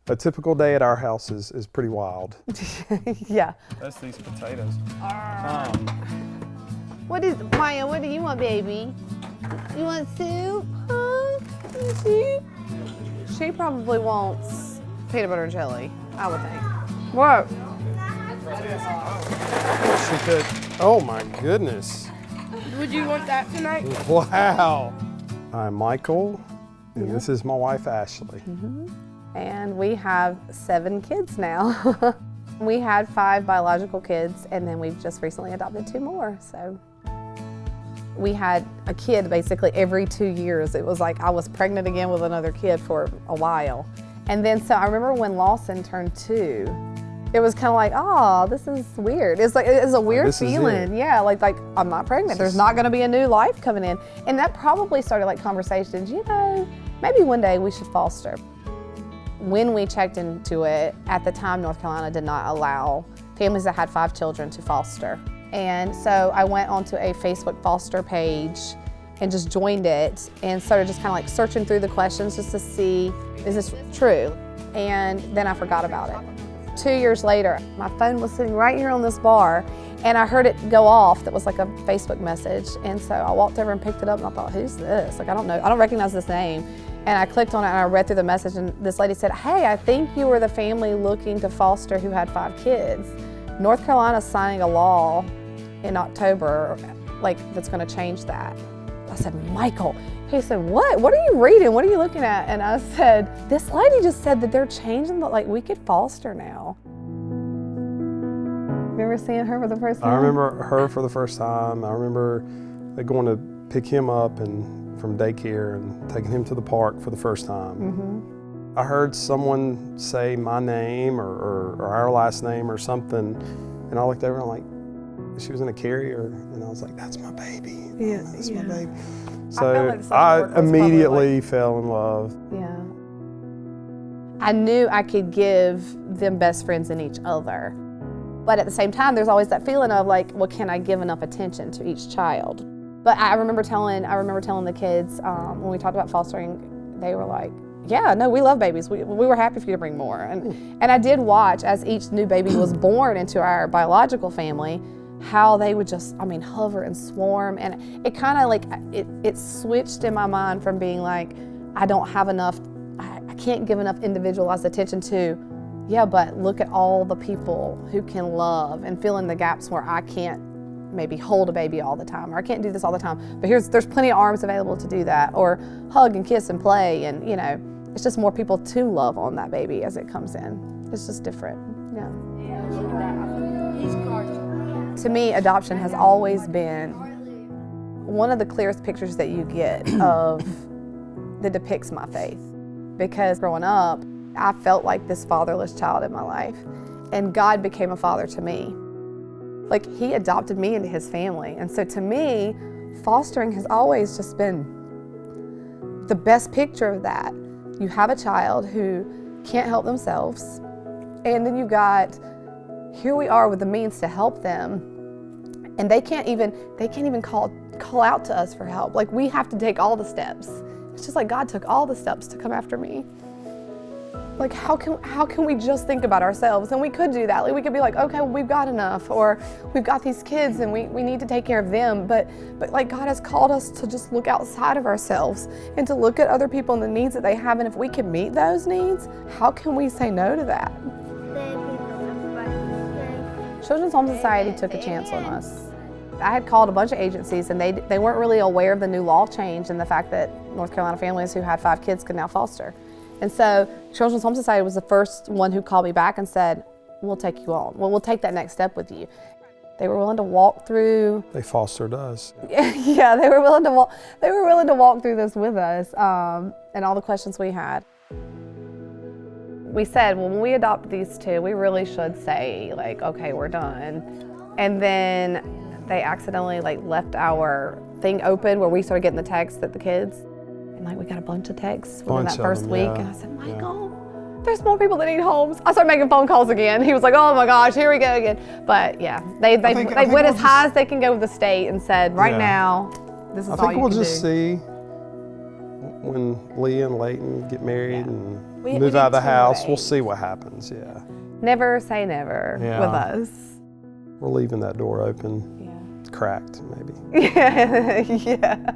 A typical day at our house is pretty wild. Yeah. That's these potatoes. Maya, what do you want, baby? You want soup? Huh? Soup? She probably wants peanut butter and jelly, I would think. What? She could. Oh my goodness. Would you want that tonight? Wow. I'm Michael, and this is my wife, Ashley. And we have 7 kids now. We had 5 biological kids, and then we've just recently adopted 2 more, so. We had a kid basically every 2 years. It was like I was pregnant again with another kid for a while. And then, so I remember when Lawson turned 2, it was kind of like, oh, this is weird. It's a weird feeling. Yeah, like I'm not pregnant. There's not gonna be a new life coming in. And that probably started like conversations, you know, maybe one day we should foster. When we checked into it, at the time, North Carolina did not allow families that had 5 children to foster. And so I went onto a Facebook foster page and just joined it and started just kind of like searching through the questions just to see, is this true? And then I forgot about it. 2 years later, my phone was sitting right here on this bar and I heard it go off. That was like a Facebook message. And so I walked over and picked it up and I thought, who's this? Like, I don't know, I don't recognize this name. And I clicked on it and I read through the message and this lady said, hey, I think you were the family looking to foster who had 5 kids. North Carolina's signing a law in October, like that's gonna change that. I said, Michael. He said, what? What are you reading? What are you looking at? And I said, this lady just said that they're changing the, like we could foster now. Remember seeing her for the first time? I remember her for the first time. I remember going to pick him up from daycare and taking him to the park for the first time. I heard someone say my name or our last name or something, and I looked over and I'm like, she was in a carrier, and I was like, that's my baby. Yeah, that's my baby. I So felt like the social I worker was immediately fell in love. Yeah. I knew I could give them best friends in each other. But at the same time, there's always that feeling of like, well, can I give enough attention to each child? But I remember telling the kids when we talked about fostering, they were like, yeah, no, we love babies. We were happy for you to bring more. And I did watch as each new baby was born into our biological family, how they would just, hover and swarm. And it kind of like, it switched in my mind from being like, I don't have enough, I can't give enough individualized attention to, yeah, but look at all the people who can love and fill in the gaps where I can't maybe hold a baby all the time, or I can't do this all the time, but there's plenty of arms available to do that, or hug and kiss and play, and you know, it's just more people to love on that baby as it comes in. It's just different, yeah. Look at that. He's gorgeous. To me, adoption has always been one of the clearest pictures that you get that depicts my faith. Because growing up, I felt like this fatherless child in my life, and God became a father to me. Like, He adopted me into His family. And so to me, fostering has always just been the best picture of that. You have a child who can't help themselves, and then you got, here we are with the means to help them, and they can't even call out to us for help. Like, we have to take all the steps. It's just like God took all the steps to come after me. Like, how can we just think about ourselves? And we could do that. Like, we could be like, okay, well, we've got enough, or we've got these kids and we need to take care of them. But like, God has called us to just look outside of ourselves and to look at other people and the needs that they have. And if we can meet those needs, how can we say no to that? Children's Home Society took a chance on us. I had called a bunch of agencies, and they weren't really aware of the new law change and the fact that North Carolina families who had 5 kids could now foster. And so Children's Home Society was the first one who called me back and said, we'll take you on. Well, we'll take that next step with you. They were willing to walk through. They fostered us. Yeah, they were willing to walk through this with us, and all the questions we had. We said, well, when we adopt these 2, we really should say, like, okay, we're done. And then they accidentally left our thing open where we started getting the texts at the kids. And we got a bunch of texts within that first week. Yeah. And I said, Michael, there's more people that need homes. I started making phone calls again. He was like, oh my gosh, here we go again. But yeah, they went as high as they can go with the state and said, right now, this is all you can do. I think we'll just see when Leah and Leighton get married and We move out of the need to house, we'll wait. see what happens, yeah. Never say never Yeah. with us. We're leaving that door open, Yeah. cracked maybe. Yeah.